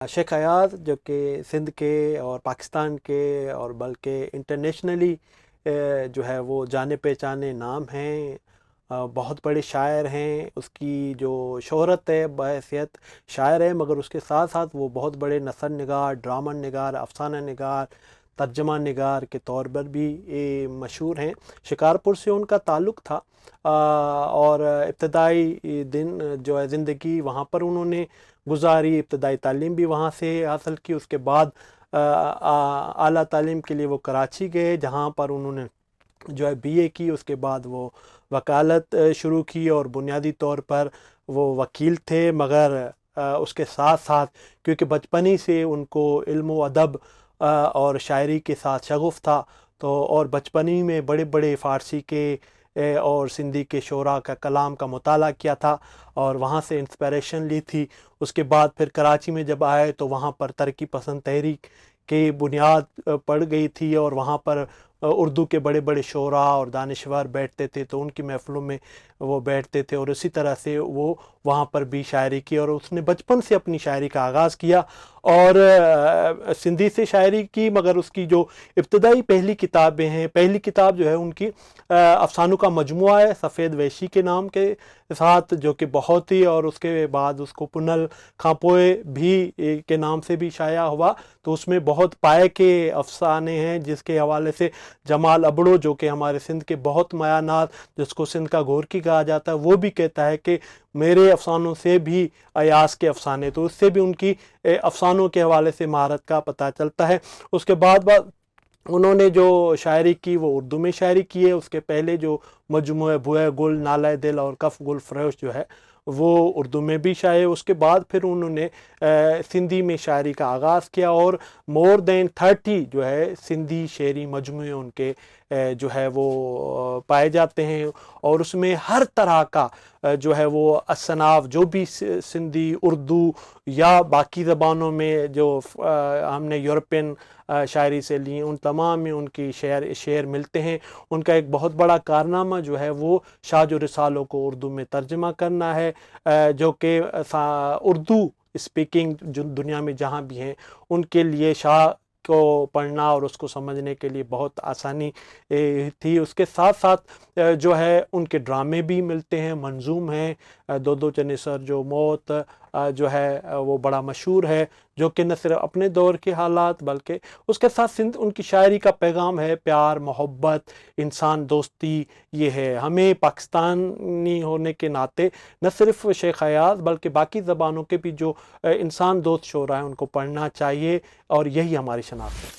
شیخ ایاز جو کہ سندھ کے اور پاکستان کے اور بلکہ انٹرنیشنلی جو ہے وہ جانے پہچانے نام ہیں، بہت بڑے شاعر ہیں۔ اس کی جو شہرت ہے بحیثیت شاعر ہے، مگر اس کے ساتھ ساتھ وہ بہت بڑے نثر نگار، ڈرامہ نگار، افسانہ نگار، ترجمہ نگار کے طور پر بھی مشہور ہیں۔ شکارپور سے ان کا تعلق تھا اور ابتدائی دن جو ہے زندگی وہاں پر انہوں نے گزاری، ابتدائی تعلیم بھی وہاں سے حاصل کی۔ اس کے بعد اعلیٰ تعلیم کے لیے وہ کراچی گئے، جہاں پر انہوں نے جو ہے بی اے کی۔ اس کے بعد وہ وکالت شروع کی اور بنیادی طور پر وہ وکیل تھے، مگر اس کے ساتھ ساتھ کیونکہ بچپنی سے ان کو علم و ادب اور شاعری کے ساتھ شغف تھا، تو اور بچپنی میں بڑے بڑے فارسی کے اور سندھی کے شعراء کا کلام کا مطالعہ کیا تھا اور وہاں سے انسپائریشن لی تھی۔ اس کے بعد پھر کراچی میں جب آئے تو وہاں پر ترقی پسند تحریک کی بنیاد پڑ گئی تھی اور وہاں پر اردو کے بڑے بڑے شعراء اور دانشور بیٹھتے تھے، تو ان کی محفلوں میں وہ بیٹھتے تھے اور اسی طرح سے وہ وہاں پر بھی شاعری کی، اور اس نے بچپن سے اپنی شاعری کا آغاز کیا اور سندھی سے شاعری کی۔ مگر اس کی جو ابتدائی پہلی کتابیں ہیں، پہلی کتاب جو ہے ان کی افسانوں کا مجموعہ ہے سفید ویشی کے نام کے ساتھ، جو کہ بہت ہی، اور اس کے بعد اس کو پنل کھانپوئے بھی کے نام سے بھی شائع ہوا، تو اس میں بہت پائے کے افسانے ہیں، جس کے حوالے سے جمال ابڑو جو کہ ہمارے سندھ کے بہت میانات، جس کو سندھ کا گورکی کہا جاتا ہے، وہ بھی کہتا ہے کہ میرے افسانوں سے بھی ایاز کے افسانے، تو اس سے بھی ان کی افسانوں کے حوالے سے مہارت کا پتہ چلتا ہے۔ اس کے بعد انہوں نے جو شاعری کی وہ اردو میں شاعری کی ہے۔ اس کے پہلے جو مجموعہ بوئے گل، نالہ دل اور کف گل فروش جو ہے وہ اردو میں بھی شائع ہے۔ اس کے بعد پھر انہوں نے سندھی میں شاعری کا آغاز کیا اور مور دین 30 جو ہے سندھی شعری مجموعے ان کے جو ہے وہ پائے جاتے ہیں، اور اس میں ہر طرح کا جو ہے وہ اصناف جو بھی سندھی، اردو یا باقی زبانوں میں جو ہم نے یورپین شاعری سے لی، ان تمام میں ان کی شعر ملتے ہیں۔ ان کا ایک بہت بڑا کارنامہ جو ہے وہ شاج و رسالوں کو اردو میں ترجمہ کرنا ہے، جو کہ اردو اسپیکنگ جو دنیا میں جہاں بھی ہیں ان کے لیے شاہ کو پڑھنا اور اس کو سمجھنے کے لیے بہت آسانی تھی۔ اس کے ساتھ ساتھ جو ہے ان کے ڈرامے بھی ملتے ہیں، منظوم ہیں، دو دو چنیسر جو موت جو ہے وہ بڑا مشہور ہے، جو کہ نہ صرف اپنے دور کے حالات بلکہ اس کے ساتھ سندھ ان کی شاعری کا پیغام ہے پیار، محبت، انسان دوستی۔ یہ ہے ہمیں پاکستانی ہونے کے ناطے نہ صرف شیخ ایاز بلکہ باقی زبانوں کے بھی جو انسان دوست شعراء ہیں ان کو پڑھنا چاہیے، اور یہی ہماری شناخت ہے۔